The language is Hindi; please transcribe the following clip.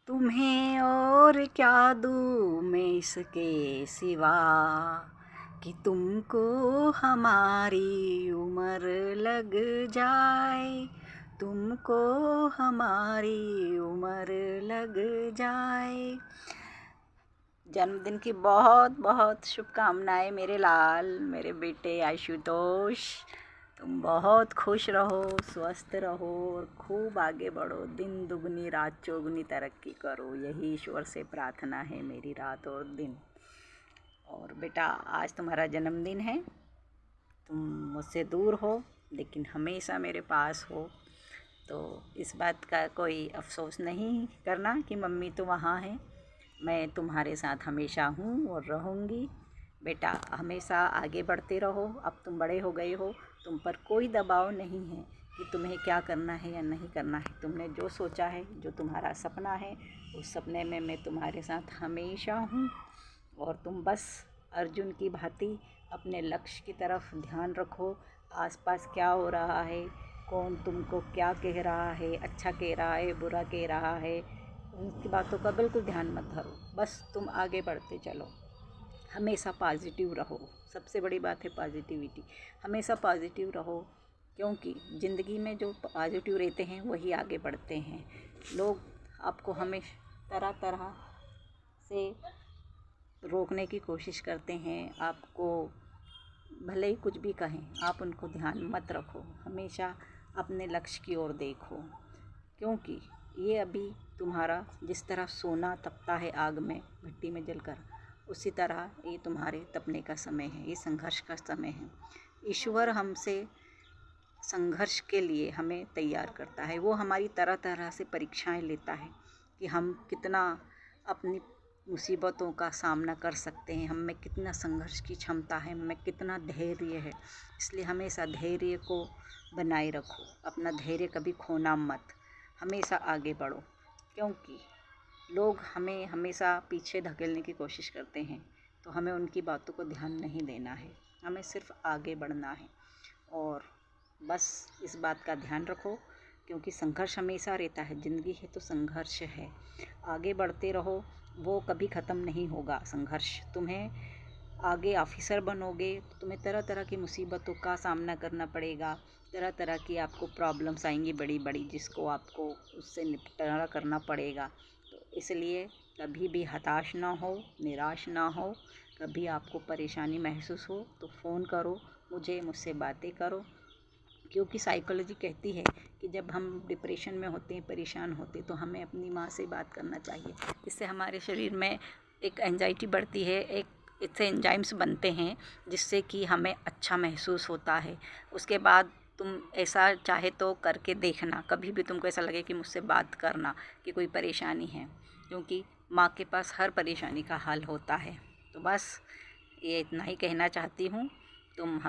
तुम्हें और क्या दूँ मैं इसके सिवा कि तुमको हमारी उम्र लग जाए, तुमको हमारी उम्र लग जाए। जन्मदिन की बहुत बहुत शुभकामनाएं मेरे लाल, मेरे बेटे आशुतोष। तुम बहुत खुश रहो, स्वस्थ रहो और खूब आगे बढ़ो, दिन दुगनी रात चौगुनी तरक्की करो, यही ईश्वर से प्रार्थना है मेरी रात और दिन। और बेटा, आज तुम्हारा जन्मदिन है। तुम मुझसे दूर हो लेकिन हमेशा मेरे पास हो, तो इस बात का कोई अफसोस नहीं करना कि मम्मी तो वहाँ है। मैं तुम्हारे साथ हमेशा हूँ और रहूँगी। बेटा, हमेशा आगे बढ़ते रहो। अब तुम बड़े हो गए हो, तुम पर कोई दबाव नहीं है कि तुम्हें क्या करना है या नहीं करना है। तुमने जो सोचा है, जो तुम्हारा सपना है, उस सपने में मैं तुम्हारे साथ हमेशा हूँ। और तुम बस अर्जुन की भांति अपने लक्ष्य की तरफ ध्यान रखो। आसपास क्या हो रहा है, कौन तुमको क्या कह रहा है, अच्छा कह रहा है, बुरा कह रहा है, उनकी बातों का बिल्कुल ध्यान मत धरो। बस तुम आगे बढ़ते चलो, हमेशा पॉजिटिव रहो। सबसे बड़ी बात है पॉजिटिविटी। हमेशा पॉजिटिव रहो, क्योंकि ज़िंदगी में जो पॉजिटिव रहते हैं वही आगे बढ़ते हैं। लोग आपको हमेशा तरह तरह से रोकने की कोशिश करते हैं, आपको भले ही कुछ भी कहें, आप उनको ध्यान मत रखो। हमेशा अपने लक्ष्य की ओर देखो, क्योंकि ये अभी तुम्हारा जिस तरह सोना तपता है आग में, मिट्टी में जलकर, उसी तरह ये तुम्हारे तपने का समय है, ये संघर्ष का समय है। ईश्वर हमसे संघर्ष के लिए हमें तैयार करता है। वो हमारी तरह तरह से परीक्षाएं लेता है कि हम कितना अपनी मुसीबतों का सामना कर सकते हैं, हम में कितना संघर्ष की क्षमता है, हम में कितना धैर्य है। इसलिए हमेशा धैर्य को बनाए रखो, अपना धैर्य कभी खोना मत, हमेशा आगे बढ़ो। क्योंकि लोग हमें हमेशा पीछे धकेलने की कोशिश करते हैं, तो हमें उनकी बातों को ध्यान नहीं देना है, हमें सिर्फ आगे बढ़ना है। और बस इस बात का ध्यान रखो, क्योंकि संघर्ष हमेशा रहता है, ज़िंदगी है तो संघर्ष है। आगे बढ़ते रहो, वो कभी ख़त्म नहीं होगा संघर्ष। तुम्हें आगे ऑफिसर बनोगे तो तुम्हें तरह तरह की मुसीबतों का सामना करना पड़ेगा, तरह तरह की आपको प्रॉब्लम्स आएंगी बड़ी बड़ी, जिसको आपको उससे निपटारा करना पड़ेगा। तो इसलिए कभी भी हताश ना हो, निराश ना हो। कभी आपको परेशानी महसूस हो तो फ़ोन करो मुझे, मुझसे बातें करो, क्योंकि साइकोलॉजी कहती है कि जब हम डिप्रेशन में होते हैं, परेशान होते हैं, तो हमें अपनी माँ से बात करना चाहिए। इससे हमारे शरीर में एक एंजाइटी बढ़ती है, एक इससे एंजाइम्स बनते हैं, जिससे कि हमें अच्छा महसूस होता है। उसके बाद तुम ऐसा चाहे तो करके देखना, कभी भी तुमको ऐसा लगे कि मुझसे बात करना कि कोई परेशानी है, क्योंकि माँ के पास हर परेशानी का हल होता है। तो बस ये इतना ही कहना चाहती हूँ। तुम